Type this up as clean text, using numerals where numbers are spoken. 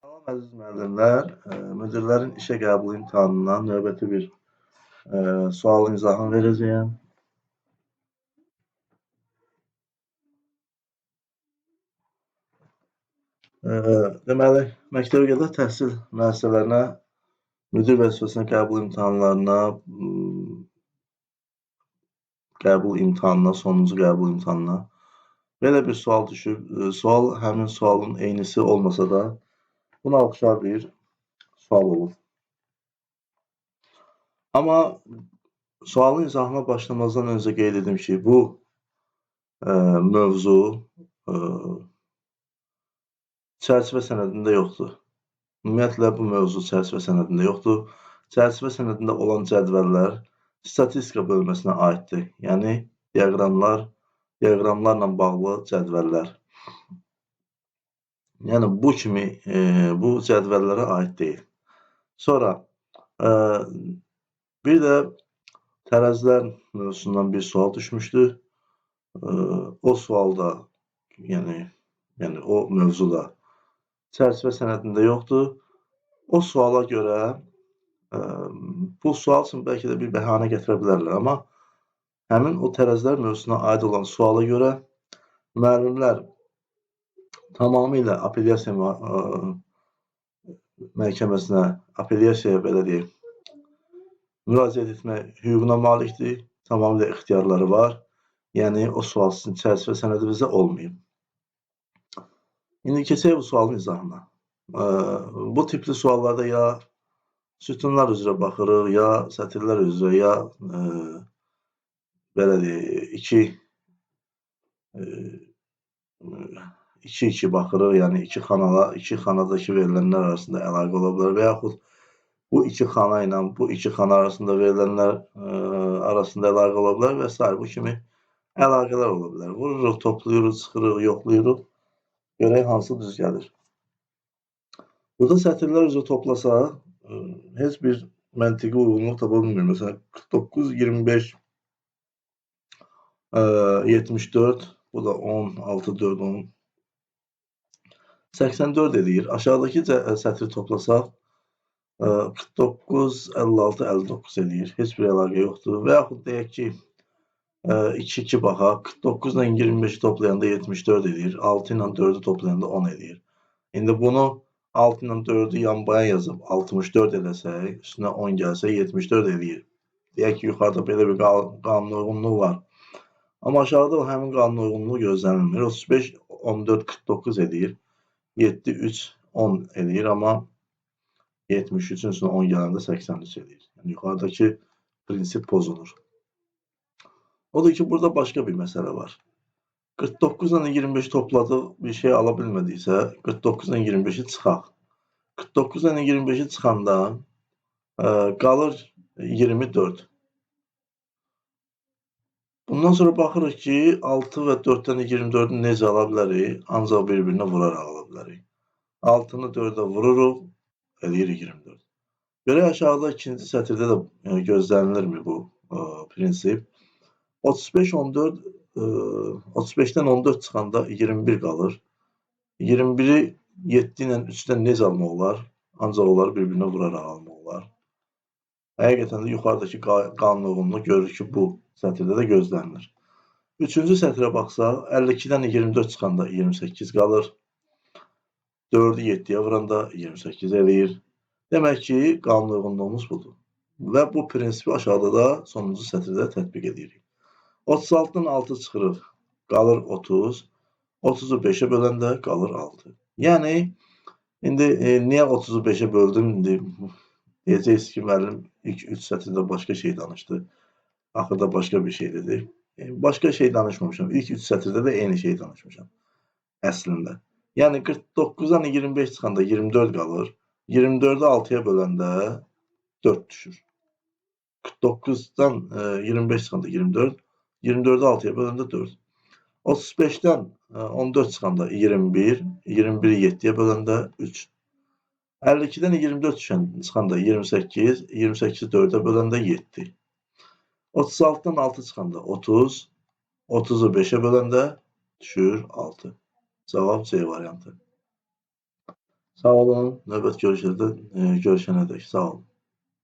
Salam əziz müəllimlər, müdirlərin işə qəbul imtahanından növbəti bir sual izahını verəcəyəm. Deməli, məktəbəqədər təhsil müəssisələrinə müdir vəzifəsinə sonuncu qəbul imtahanına belə bir sual düşüb. Sual həmin sualın eynisi olmasa da buna oxşar bir sual olub. Amma sualın izahına başlamazdan öncə qeyd edim ki, bu mövzu çərçivə sənədində yoxdur. Ümumiyyətlə, bu mövzu çərçivə sənədində yoxdur. Çərçivə sənədində olan cədvəllər statistika bölməsinə aiddir. Yəni, diaqramlarla bağlı cədvəllər. Yəni, bu cədvəllərə aid deyil. Sonra, bir də tərəzilər mövzusundan bir sual düşmüşdü. O sualda, yəni o mövzuda çərçivə sənədində yoxdur. O suala görə bu sual üçün bəlkə də bir bəhanə gətirə bilərlər, amma həmin o tərəzilər mövzusuna aid olan suala görə müəllimlər tamamilə apellyasiya məhkəməsinə, apellyasiyaya belə deyək, müraciət etmək hüququna malikdir, tamamilə ixtiyarları var. Yəni, o sual sizin çərçivə sənədinizdə olmayıb. İndi keçək bu sualın izahına. Bu tipli suallarda ya sütunlar üzrə baxırıq, ya sətirlər üzrə, ya belə deyək, iki baxırıq, yəni iki xanadakı verilənlər arasında əlaqə ola bilər və yaxud bu iki xana ilə bu iki xana arasında verilənlər arasında əlaqə ola bilər və s. Bu kimi əlaqələr ola bilər. Vururuq, toplayırıq, çıxırıq, yoxlayırıq, görək hansı düz gəlir. Burada sətirlər üzrə toplasaq, heç bir məntiqi uyğunluq tapa bilmir. Məsələn, 49, 25, 74, bu da 10, 6, 4, 10, 84 edir. Aşağıdakı sətri toplasaq, 49, 56, 59 edir. Heç bir əlaqə yoxdur. Və yaxud deyək ki, 2-2 baxaq, 49 ilə 25-i toplayanda 74 edir, 6 ilə 4-ü toplayanda 10 edir. İndi bunu 6 ilə 4-ü yan-bayan yazıb 64 eləsək, üstünə 10 gəlsə 74 edir. Deyək ki, yuxarıda belə bir qanun uyğunluğu var. Amma aşağıda həmin qanun uyğunluğu gözlənilmir. 35, 14, 49 edir. 7, 3, 10 edir, amma 73-ün üstünə 10 gələndə 83 edir. Yəni, yuxarıdakı prinsip pozulur. Odur ki, burada başqa bir məsələ var. 49 ilə 25 topladıq, bir şey ala bilmədiksə, 49 ilə 25-i çıxaq. 49 ilə 25-i çıxanda qalır 24. Bundan sonra baxırıq ki, 6 və 4-dən 24-ü necə ala bilərik? Ancaq bir-birinə vuraraq ala bilərik. 6-nı 4-ə vururuq, eləyirik 24. Görək aşağıda ikinci sətirdə də gözlənilirmi bu prinsip? 35, 14, 35-dən 14 çıxanda 21 qalır. 21-i 7 ilə 3-dən necə almaq olar? Ancaq onları bir-birinə vuraraq almaq olar. Həqiqətən də yuxarıdakı qanun uyğunluğu görür ki, bu sətirdə də gözlənilir. Üçüncü sətrə baxsaq, 52-dən 24 çıxanda 28 qalır. 4-ü 7-yə vuranda 28 eləyir. Demək ki, qanun uyğunluğumuz budur. Və bu prinsipi aşağıda da sonuncu sətirdə tətbiq edirik. 36-dan 6 çıxırıq, qalır 30. 30-u 5-ə böləndə qalır 6. Yəni, indi niyə 30-u 5-ə böldüm? İndi deyəcəksiniz ki, müəllim ilk 3 sətirdə başqa şey danışdı. Axırda başqa bir şey dedi. Başqa şey danışmamışam. İlk 3 sətirdə də eyni şey danışmışam əslində. Yəni, 49-dan 25 çıxanda 24 qalır. 24-ü 6-ya böləndə 4 düşür. 49-dan 25 çıxanda 24, 24-ü 6-ya böləndə 4. 35-dən 14 çıxanda 21, 21-i 7-yə böləndə 3. 52-dən 24 çıxanda 28, 28-i 4-ə böləndə 7. 36-dan 6 çıxanda 30, 30-u 5-ə böləndə düşür 6. Cavab C variantı. Sağ olun. Növbət görüşlərdə görüşənədək sağ olun.